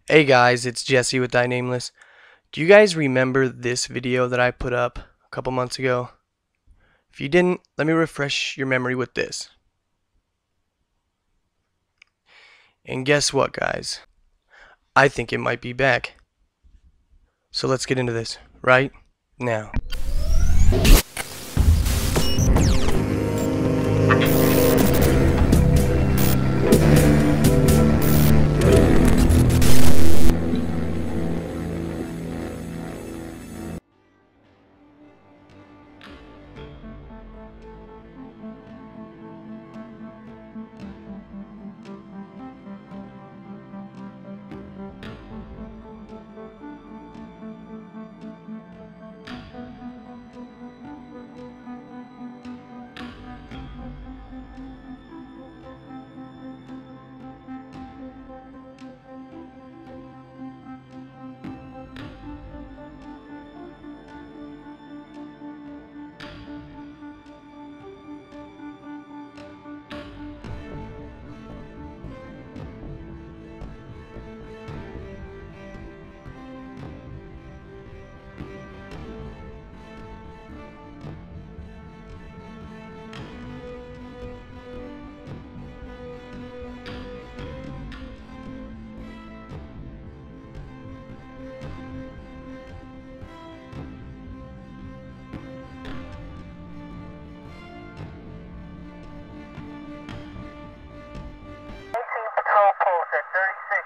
Hey guys, it's Jesse with INameless. Do you guys remember this video that I put up a couple months ago? If you didn't, let me refresh your memory with this. And guess what, guys? I think it might be back. So let's get into this right now. Patrol post at 36.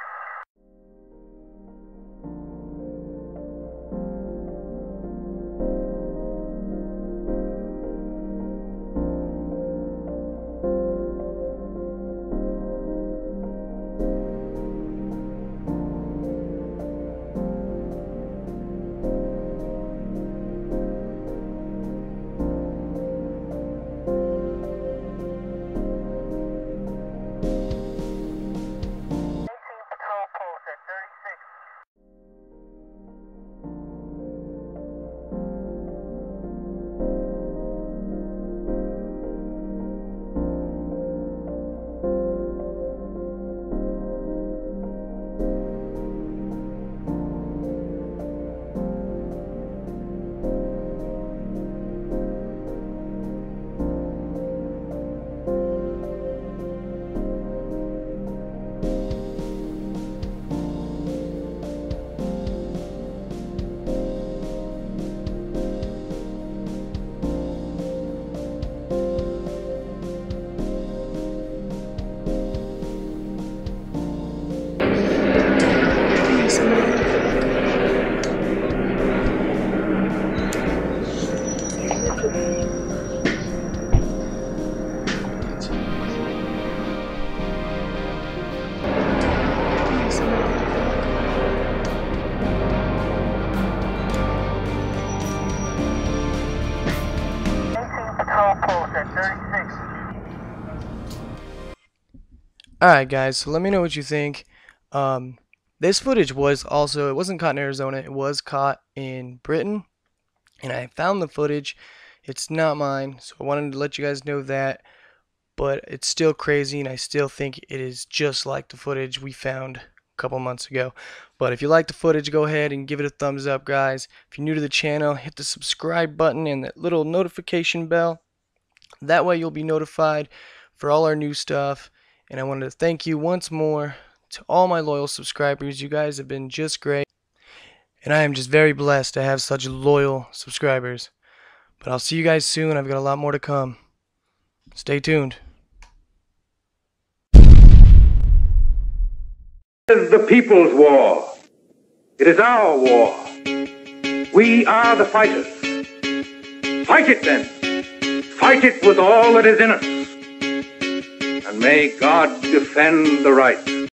Alright guys, so let me know what you think. This footage was also, it wasn't caught in Arizona, it was caught in Britain. And I found the footage. It's not mine, so I wanted to let you guys know that. But it's still crazy, and I still think it is just like the footage we found a couple months ago. But if you like the footage, go ahead and give it a thumbs up, guys. If you're new to the channel, hit the subscribe button and that little notification bell. That way you'll be notified for all our new stuff. And I wanted to thank you once more to all my loyal subscribers. You guys have been just great. And I am just very blessed to have such loyal subscribers. But I'll see you guys soon. I've got a lot more to come. Stay tuned. It is the people's war. It is our war. We are the fighters. Fight it then. Fight it with all that is in us. And may God defend the right.